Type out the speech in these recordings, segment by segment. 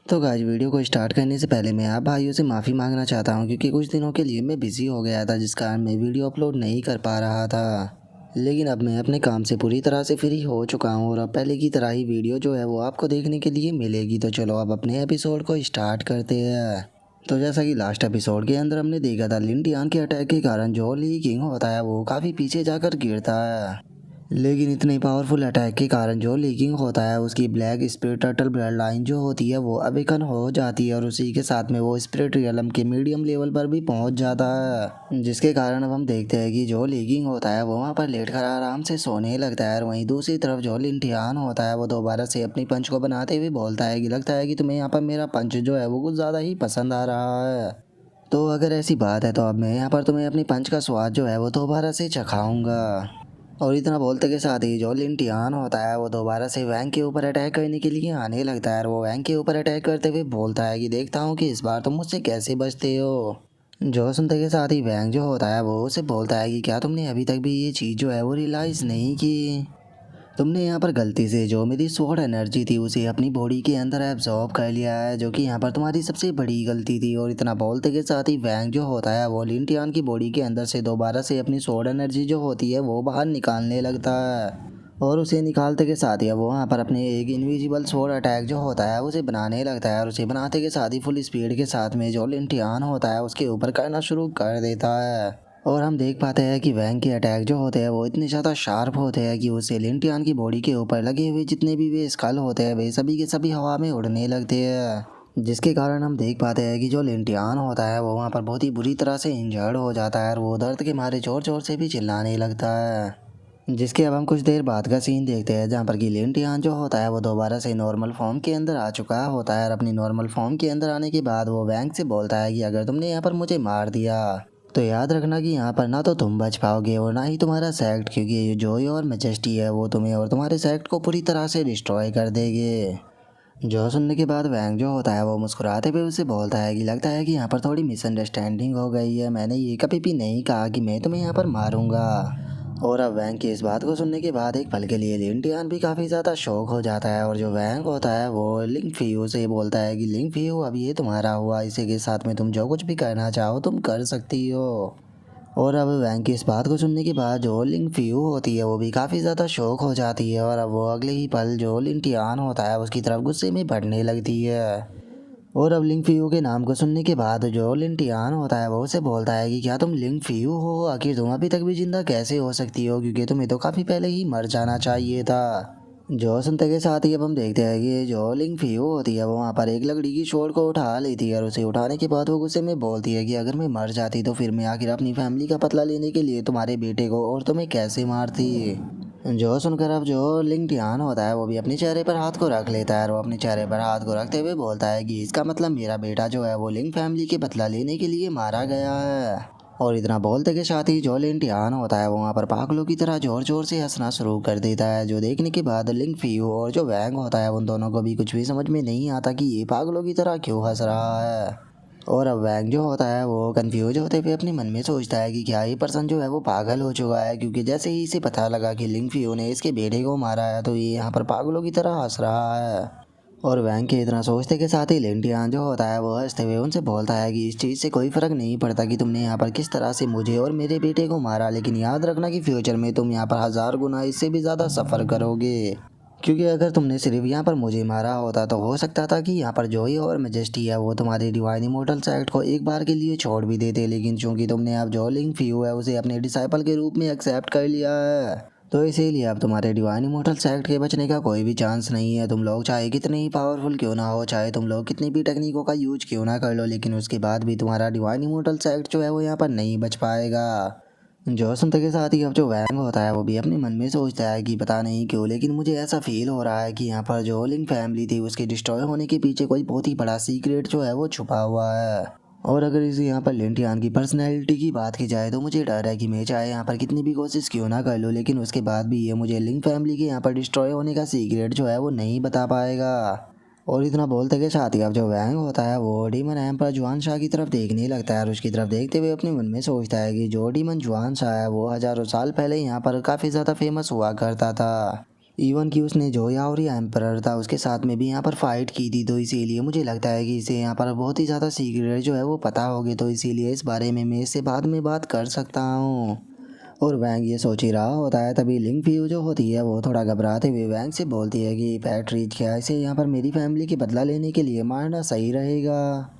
तो guys video को start करने से पहले मैं आप भाइयों से माफ़ी मांगना चाहता हूं क्योंकि कुछ दिनों के लिए मैं बिज़ी हो गया था जिस कारण मैं वीडियो अपलोड नहीं कर पा रहा था। लेकिन अब मैं अपने काम से पूरी तरह से फ्री हो चुका हूं और अब पहले की तरह ही वीडियो जो है वो आपको देखने के लिए मिलेगी। तो चलो अब अपने एपिसोड को स्टार्ट करते हैं। तो जैसा कि लास्ट एपिसोड के अंदर हमने देखा था, लिन टियान के अटैक के कारण जो ली किंग होता है वो काफ़ी पीछे जाकर गिरता है। लेकिन इतने पावरफुल अटैक के कारण जो लीकिंग होता है उसकी black spirit turtle blood line जो होती है वो अवेकन हो जाती है और उसी के साथ में वो स्पिरिट रियलम के मीडियम लेवल पर भी पहुंच जाता है, जिसके कारण अब हम देखते हैं कि जो लीकिंग होता है वो वहां पर लेटकर आराम से सोने लगता है। और वहीं दूसरी तरफ जो लिंटियान होता है वो दोबारा से अपनी पंच को बनाते हुए बोलता है कि लगता है कि तुम्हें यहाँ पर मेरा पंच जो है वो कुछ ज़्यादा ही पसंद आ रहा है। तो अगर ऐसी बात है तो अब मैं यहाँ पर तुम्हें अपनी पंच का स्वाद जो है वो दोबारा से चखाऊंगा। और इतना बोलते के साथ ही जो लिन टियान होता है वो दोबारा से वैंग के ऊपर अटैक करने के लिए आने लगता है और वो वैंग के ऊपर अटैक करते हुए बोलता है कि देखता हूँ कि इस बार तुम मुझसे कैसे बचते हो। जो सुनते के साथ ही वैंग जो होता है वो उसे बोलता है कि क्या तुमने अभी तक भी ये चीज़ जो है वो रियलाइज़ नहीं की। तुमने यहाँ पर गलती से जो मेरी स्वॉर्ड एनर्जी थी उसे अपनी बॉडी के अंदर एब्जॉर्ब कर लिया है, जो कि यहाँ पर तुम्हारी सबसे बड़ी गलती थी। और इतना बोलते के साथ ही वैंग जो होता है वो लिंटियान की बॉडी के अंदर से दोबारा से अपनी स्वॉर्ड एनर्जी जो होती है वो बाहर निकालने लगता है। और उसे निकालते के साथ ही वो वहाँ पर अपने एक इनविजिबल स्वॉर्ड अटैक जो होता है उसे बनाने लगता है और उसे बनाते के साथ ही फुल स्पीड के साथ में जो लिंटियान होता है उसके ऊपर करना शुरू कर देता है। और हम देख पाते हैं कि वैंग के अटैक जो होते हैं वो इतने ज़्यादा शार्प होते हैं कि उससे लिंटियान की बॉडी के ऊपर लगे हुए जितने भी वे स्कल होते हैं वे सभी के सभी हवा में उड़ने लगते हैं, जिसके कारण हम देख पाते हैं कि जो लिंटियान होता है वो वहाँ पर बहुत ही बुरी तरह से इंजर्ड हो जाता है और वो दर्द के मारे ज़ोर ज़ोर से भी चिल्लाने लगता है। जिसके अब हम कुछ देर बाद का सीन देखते हैं जहाँ पर कि लिंटियान जो होता है वो दोबारा से नॉर्मल फॉर्म के अंदर आ चुका होता है और अपनी नॉर्मल फॉर्म के अंदर आने के बाद वो वैंग से बोलता है कि अगर तुमने यहाँ पर मुझे मार दिया तो याद रखना कि यहाँ पर ना तो तुम बच पाओगे और ना ही तुम्हारा सेक्ट, क्योंकि ये जॉय और मैजेस्टी है वो तुम्हें और तुम्हारे सेक्ट को पूरी तरह से डिस्ट्रॉय कर देंगे। जो सुनने के बाद वैंग जो होता है वो मुस्कुराते हुए उसे बोलता है कि लगता है कि यहाँ पर थोड़ी मिसअंडरस्टैंडिंग हो गई है, मैंने ये कभी भी नहीं कहा कि मैं तुम्हें यहाँ पर मारूंगा। और अब वैंग की इस बात को सुनने के बाद एक पल के लिए लिंटियान भी काफ़ी ज़्यादा शौक हो जाता है और जो वैंग होता है वो लिंग फियू से बोलता है कि लिंग फियू अब ये तुम्हारा हुआ, इसी के साथ में तुम जो कुछ भी करना चाहो तुम कर सकती हो। और अब वैंग की इस बात को सुनने के बाद जो लिंग फियू होती है वो भी काफ़ी ज़्यादा शौक हो जाती है और अब वो अगले ही पल जो लिंटियान होता है उसकी तरफ गुस्से में बढ़ने लगती है। और अब लिंग फियू के नाम को सुनने के बाद जो लिंटियान होता है वो उसे बोलता है कि क्या तुम लिंग फियू हो, आखिर तुम अभी तक भी जिंदा कैसे हो सकती हो, क्योंकि तुम्हें तो काफ़ी पहले ही मर जाना चाहिए था। जो सुनते के साथ ही अब हम देखते हैं कि जो लिंग फियू होती है वो वहाँ पर एक लकड़ी की शॉर्ट को उठा लेती है और उसे उठाने के बाद वो गुस्से में बोलती है कि अगर मैं मर जाती तो फिर मैं आखिर अपनी फैमिली का बदला लेने के लिए तुम्हारे बेटे को और तुम्हें कैसे मारती। जो सुनकर अब जो लिंग टियान होता है वो भी अपने चेहरे पर हाथ को रख लेता है और वो अपने चेहरे पर हाथ को रखते हुए बोलता है कि इसका मतलब मेरा बेटा जो है वो लिंग फैमिली के बदला लेने के लिए मारा गया है। और इतना बोलते के साथ ही जो लिन टियान होता है वो वहाँ पर पागलों की तरह जोर जोर से हंसना शुरू कर देता है, जो देखने के बाद लिंग फियू और जो वैंग होता है उन दोनों को भी कुछ भी समझ में नहीं आता कि ये पागलों की तरह क्यों हंस रहा है। और अब वैंग जो होता है वो कंफ्यूज होते हुए अपने मन में सोचता है कि क्या ये पर्सन जो है वो पागल हो चुका है, क्योंकि जैसे ही इसे पता लगा कि लिंग फियो ने इसके बेटे को मारा है तो ये यहाँ पर पागलों की तरह हंस रहा है। और वैंग के इतना सोचते के साथ ही लिंटियान जो होता है वो हंसते हुए उनसे बोलता है कि इस चीज़ से कोई फ़र्क नहीं पड़ता कि तुमने यहाँ पर किस तरह से मुझे और मेरे बेटे को मारा, लेकिन याद रखना कि फ्यूचर में तुम यहाँ पर 1000 गुना इससे भी ज़्यादा सफ़र करोगे, क्योंकि अगर तुमने सिर्फ यहाँ पर मुझे मारा होता तो हो सकता था कि यहाँ पर जॉय और मैजेस्टी है वो तुम्हारे डिवाइन इमोर्टल्स एक्ट को एक बार के लिए छोड़ भी देते, लेकिन चूंकि तुमने अब जो लिंग फियू है उसे अपने डिसाइपल के रूप में एक्सेप्ट कर लिया है तो इसीलिए अब तुम्हारे डिवाइन इमोर्टल्स एक्ट के बचने का कोई भी चांस नहीं है। तुम लोग चाहे कितने ही पावरफुल क्यों ना हो, चाहे तुम लोग कितनी भी टेक्निकों का यूज क्यों ना कर लो, लेकिन उसके बाद भी तुम्हारा डिवाइन इमोर्टल्स एक्ट जो है वो यहाँ पर नहीं बच पाएगा। जो सुनते के साथ ही अब जो वैंग होता है वो भी अपने मन में सोचता है कि पता नहीं क्यों लेकिन मुझे ऐसा फील हो रहा है कि यहाँ पर जो लिंग फैमिली थी उसके डिस्ट्रॉय होने के पीछे कोई बहुत ही बड़ा सीक्रेट जो है वो छुपा हुआ है। और अगर इसे यहाँ पर लिंटियान की पर्सनैलिटी की बात की जाए तो मुझे डर है कि मैं चाहे यहाँ पर कितनी भी कोशिश क्यों ना कर लूँ लेकिन उसके बाद भी ये मुझे लिंग फैमिली के यहाँ पर डिस्ट्रॉय होने का सीक्रेट जो है वो नहीं बता पाएगा। और इतना बोलते के साथ ही अब जो वैंग होता है वो डीमन एम्पर जुआन शाह की तरफ देखने लगता है और उसकी तरफ देखते हुए अपने मन में सोचता है कि जो डीमन जुआन शाह है वो हज़ारों साल पहले यहाँ पर काफ़ी ज़्यादा फेमस हुआ करता था। इवन कि उसने जो याओरी एम्परर था उसके साथ में भी यहाँ पर फाइट की थी, तो इसीलिए मुझे लगता है कि इसे यहाँ पर बहुत ही ज़्यादा सीक्रेट जो है वो पता होगी, तो इसीलिए इस बारे में मैं इससे बाद में बात कर सकता हूँ। और वैंग ये सोच ही रहा होता है, तभी लिंग फ्यू जो होती है वो थोड़ा घबराते हुए वैंग से बोलती है कि पैट्रिज, क्या इसे यहाँ पर मेरी फैमिली की बदला लेने के लिए मारना सही रहेगा।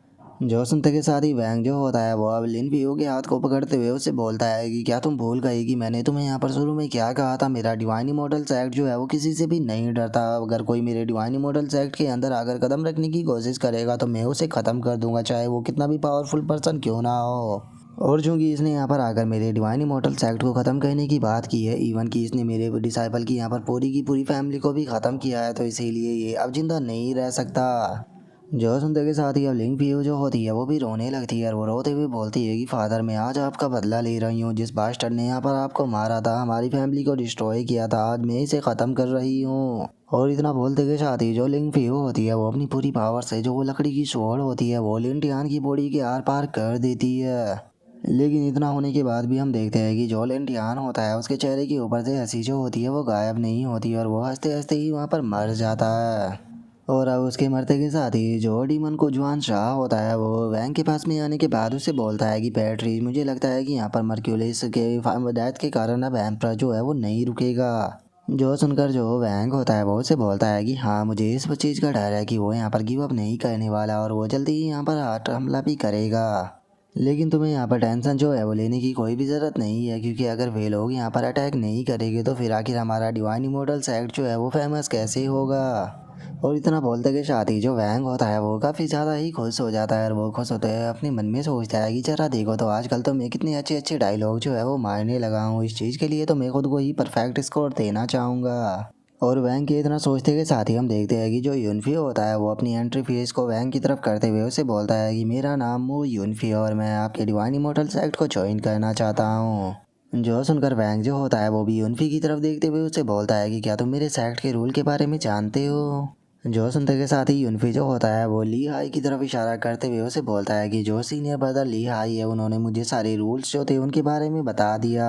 जो सुनते के साथ ही वैंग जो होता है वो अब लिन फ्यू के हाथ को पकड़ते हुए उससे बोलता है कि क्या तुम भूल गई कि मैंने तुम्हें यहाँ पर शुरू में क्या कहा था, मेरा डिवाइन इमॉर्टल्स एक्ट जो है वो किसी से भी नहीं डरता। अगर कोई मेरे डिवाइन इमॉर्टल्स एक्ट के अंदर आकर कदम रखने की कोशिश करेगा तो मैं उसे ख़त्म कर दूंगा, चाहे वो कितना भी पावरफुल पर्सन क्यों ना हो। और चूंकि इसने यहाँ पर आकर मेरे डिवाइन इमॉर्टल्स एक्ट को ख़त्म करने की बात की है, इवन कि इसने मेरे डिसाइपल की यहाँ पर पूरी की पूरी फैमिली को भी ख़त्म किया है, तो इसीलिए ये अब जिंदा नहीं रह सकता। जो सुनते के साथ ही अब लिंग पियो जो होती है वो भी रोने लगती है और वो रोते हुए बोलती है कि फादर, मैं आज आपका बदला ले रही हूँ। जिस बास्टर्ड ने यहाँ पर आपको मारा था, हमारी फैमिली को डिस्ट्रॉय किया था, आज मैं इसे ख़त्म कर रही हूँ। और इतना बोलते के साथ ही जो लिंग पियो होती है वो अपनी पूरी पावर से जो वो लकड़ी की स्वॉर्ड होती है वो लिन टियान की बॉडी के आर पार कर देती है। लेकिन इतना होने के बाद भी हम देखते हैं कि जो लिन टियान होता है उसके चेहरे के ऊपर से हंसी जो होती है वो गायब नहीं होती और वो हंसते हंसते ही वहाँ पर मर जाता है। और अब उसके मरते के साथ ही जो डीमन को जुआन शाह होता है वो वैंग के पास में आने के बाद उससे बोलता है कि पैट्रिज, मुझे लगता है कि यहाँ पर मर्क्यूलिस के डेथ के कारण अब एम्परर जो है वो नहीं रुकेगा। जो सुनकर जो वैंग होता है वो उससे बोलता है कि हाँ, मुझे इस चीज़ का डर है कि वो यहाँ पर गिव अप नहीं करने वाला और वो जल्दी ही यहाँ पर हार्ट हमला भी करेगा। लेकिन तुम्हें यहाँ पर टेंशन जो है वो लेने की कोई भी ज़रूरत नहीं है, क्योंकि अगर वे लोग यहाँ पर अटैक नहीं करेंगे तो फिर आखिर हमारा डिवाइन इमॉर्टल्स एक्ट जो है वो फेमस कैसे होगा। और इतना बोलते के साथ ही जो वैंग होता है वो काफ़ी ज़्यादा ही खुश हो जाता है और वो खुश होते हुए अपने मन में सोचता है कि जरा देखो तो आजकल तो मैं कितने अच्छे अच्छे डायलॉग जो है वो मारने लगा हूँ, इस चीज़ के लिए तो मैं खुद को ही परफेक्ट स्कोर देना चाहूँगा। और वैंग के इतना सोचते के साथ ही हम देखते हैं कि जो यूनफी होता है वो अपनी एंट्री फीस को वैंग की तरफ करते हुए उसे बोलता है कि मेरा नाम मो यूनफी और मैं आपके डिवाइन इमॉर्टल्स एक्ट को ज्वाइन करना चाहता हूँ। जो सुनकर वैंग जो होता है वो भी यूनफी की तरफ देखते हुए उसे बोलता है कि क्या तुम मेरे सेक्ट के रूल के बारे में जानते हो। जो सुनते के साथ ही यूनफी जो होता है वो ली हाई की तरफ इशारा करते हुए उसे बोलता है कि जो सीनियर ब्रदर ली हाई है उन्होंने मुझे सारे रूल्स जो थे उनके बारे में बता दिया।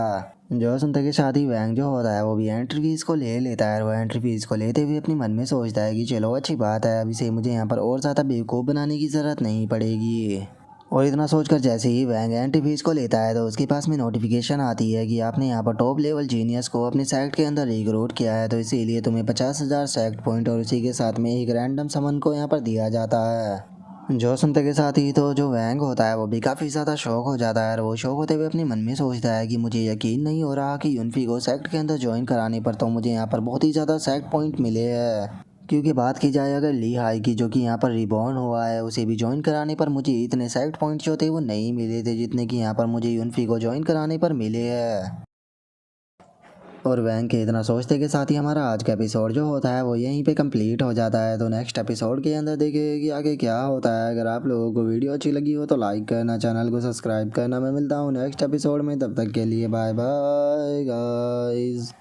जो सुनते के साथ ही वैंग जो होता है वो भी एंट्री फीस को ले लेता है और वो एंट्री फीस को लेते हुए अपने मन में सोचता है कि चलो अच्छी बात है, अभी से मुझे यहाँ पर और ज़्यादा बेवकूफ़ बनाने की ज़रूरत नहीं पड़ेगी। और इतना सोचकर जैसे ही वैंग एंट्री फीस को लेता है तो उसके पास में नोटिफिकेशन आती है कि आपने यहाँ पर टॉप लेवल जीनियस को अपने सेक्ट के अंदर रिक्रूट किया है, तो इसीलिए तुम्हें 50,000 सेक्ट पॉइंट और उसी के साथ में एक रैंडम समन को यहाँ पर दिया जाता है। जो सुनते के साथ ही तो जो वैंग होता है वो भी काफ़ी ज़्यादा शौक हो जाता है और वो शौक होते हुए अपने मन में सोचता है कि मुझे यकीन नहीं हो रहा कि यूनफी को सेक्ट के अंदर ज्वाइन कराने पर तो मुझे यहाँ पर बहुत ही ज़्यादा सेक्ट पॉइंट मिले हैं। क्योंकि बात की जाए अगर ली हाई की जो कि यहाँ पर रिबॉर्न हुआ है उसे भी ज्वाइन कराने पर मुझे इतने सेलेक्ट पॉइंट्स जो थे वो नहीं मिले थे जितने कि यहाँ पर मुझे यूनफी को ज्वाइन कराने पर मिले हैं। और वैंग के इतना सोचते के साथ ही हमारा आज का एपिसोड जो होता है वो यहीं पे कंप्लीट हो जाता है। तो नेक्स्ट एपिसोड के अंदर देखेंगे कि आगे क्या होता है। अगर आप लोगों को वीडियो अच्छी लगी हो तो लाइक करना, चैनल को सब्सक्राइब करना। मैं मिलता हूँ नेक्स्ट एपिसोड में, तब तक के लिए बाय बाय गाइस।